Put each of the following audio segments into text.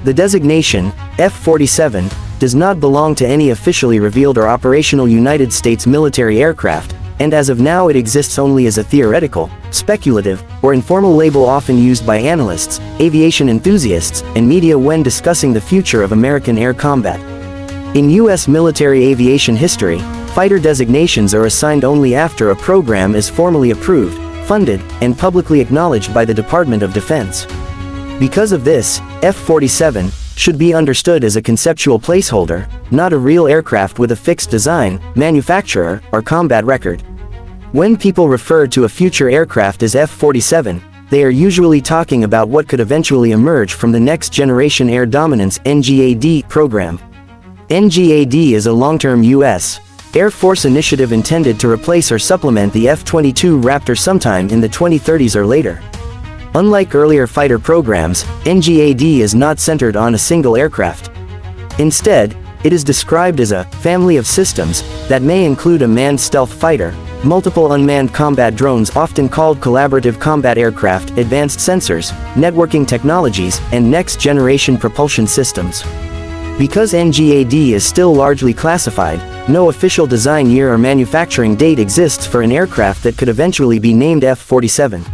The designation, F-47, does not belong to any officially revealed or operational United States military aircraft, and as of now it exists only as a theoretical, speculative, or informal label often used by analysts, aviation enthusiasts, and media when discussing the future of American air combat. In U.S. military aviation history, fighter designations are assigned only after a program is formally approved, funded, and publicly acknowledged by the Department of Defense. Because of this, F-47 should be understood as a conceptual placeholder, not a real aircraft with a fixed design, manufacturer, or combat record. When people refer to a future aircraft as F-47, they are usually talking about what could eventually emerge from the Next Generation Air Dominance (NGAD) program. NGAD is a long-term U.S. Air Force initiative intended to replace or supplement the F-22 Raptor sometime in the 2030s or later. Unlike earlier fighter programs, NGAD is not centered on a single aircraft. Instead, it is described as a family of systems that may include a manned stealth fighter, multiple unmanned combat drones often called collaborative combat aircraft, advanced sensors, networking technologies, and next-generation propulsion systems. Because NGAD is still largely classified, no official design year or manufacturing date exists for an aircraft that could eventually be named F-47.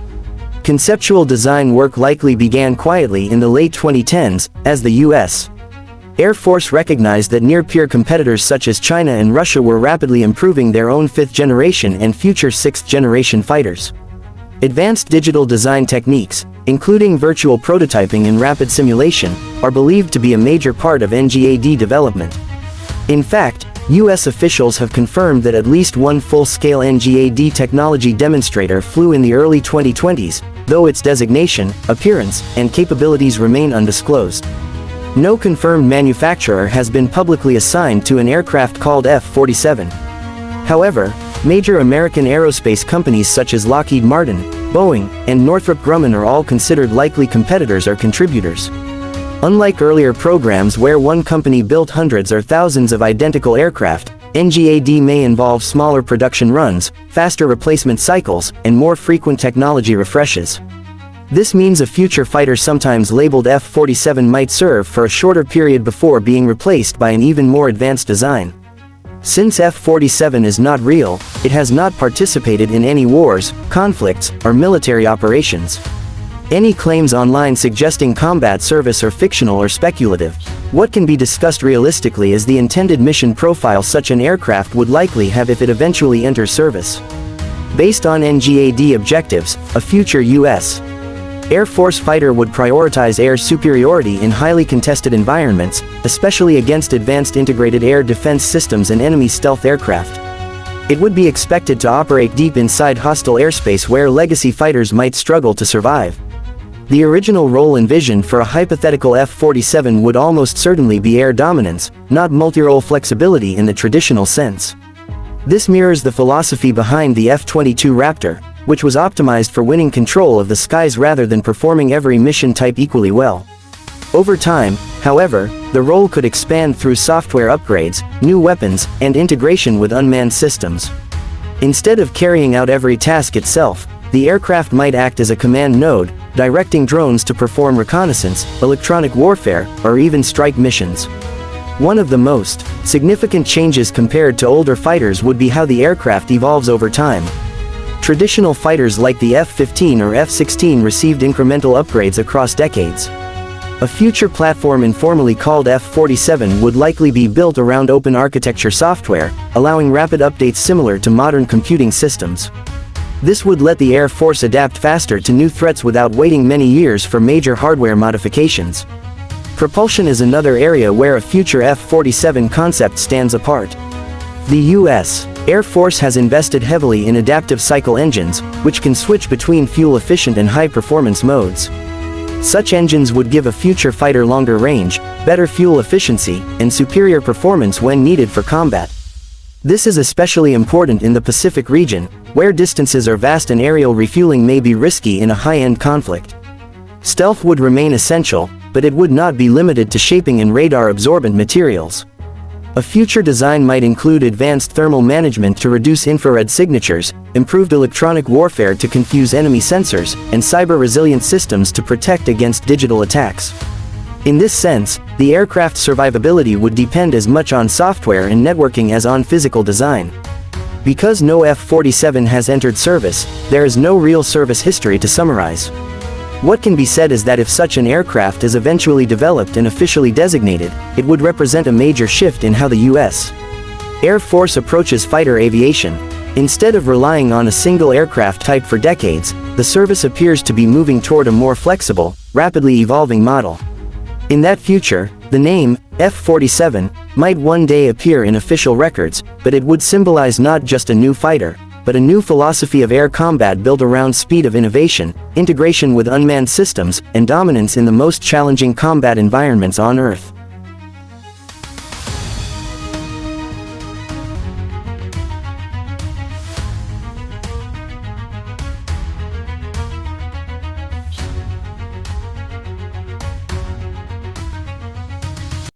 Conceptual design work likely began quietly in the late 2010s, as the U.S. Air Force recognized that near-peer competitors such as China and Russia were rapidly improving their own 5th-generation and future 6th-generation fighters. Advanced digital design techniques, including virtual prototyping and rapid simulation, are believed to be a major part of NGAD development. In fact, U.S. officials have confirmed that at least one full-scale NGAD technology demonstrator flew in the early 2020s, though its designation, appearance, and capabilities remain undisclosed. No confirmed manufacturer has been publicly assigned to an aircraft called F-47. However, major American aerospace companies such as Lockheed Martin, Boeing, and Northrop Grumman are all considered likely competitors or contributors. Unlike earlier programs where one company built hundreds or thousands of identical aircraft, NGAD may involve smaller production runs, faster replacement cycles, and more frequent technology refreshes. This means a future fighter sometimes labeled F-47 might serve for a shorter period before being replaced by an even more advanced design. Since F-47 is not real, it has not participated in any wars, conflicts, or military operations. Any claims online suggesting combat service are fictional or speculative. What can be discussed realistically is the intended mission profile such an aircraft would likely have if it eventually enters service. Based on NGAD objectives, a future U.S. Air Force fighter would prioritize air superiority in highly contested environments, especially against advanced integrated air defense systems and enemy stealth aircraft. It would be expected to operate deep inside hostile airspace where legacy fighters might struggle to survive. The original role envisioned for a hypothetical F-47 would almost certainly be air dominance, not multi-role flexibility in the traditional sense. This mirrors the philosophy behind the F-22 Raptor, which was optimized for winning control of the skies rather than performing every mission type equally well. Over time, however, the role could expand through software upgrades, new weapons, and integration with unmanned systems. Instead of carrying out every task itself, the aircraft might act as a command node, directing drones to perform reconnaissance, electronic warfare, or even strike missions. One of the most significant changes compared to older fighters would be how the aircraft evolves over time. Traditional fighters like the F-15 or F-16 received incremental upgrades across decades. A future platform informally called F-47 would likely be built around open architecture software, allowing rapid updates similar to modern computing systems. This would let the Air Force adapt faster to new threats without waiting many years for major hardware modifications. Propulsion is another area where a future F-47 concept stands apart. The U.S. Air Force has invested heavily in adaptive cycle engines, which can switch between fuel-efficient and high-performance modes. Such engines would give a future fighter longer range, better fuel efficiency, and superior performance when needed for combat. This is especially important in the Pacific region, where distances are vast and aerial refueling may be risky in a high-end conflict. Stealth would remain essential, but it would not be limited to shaping and radar-absorbent materials. A future design might include advanced thermal management to reduce infrared signatures, improved electronic warfare to confuse enemy sensors, and cyber-resilient systems to protect against digital attacks. In this sense, the aircraft's survivability would depend as much on software and networking as on physical design. Because no F-47 has entered service, there is no real service history to summarize. What can be said is that if such an aircraft is eventually developed and officially designated, it would represent a major shift in how the U.S. Air Force approaches fighter aviation. Instead of relying on a single aircraft type for decades, the service appears to be moving toward a more flexible, rapidly evolving model. In that future, the name, F-47, might one day appear in official records, but it would symbolize not just a new fighter, but a new philosophy of air combat built around speed of innovation, integration with unmanned systems, and dominance in the most challenging combat environments on Earth.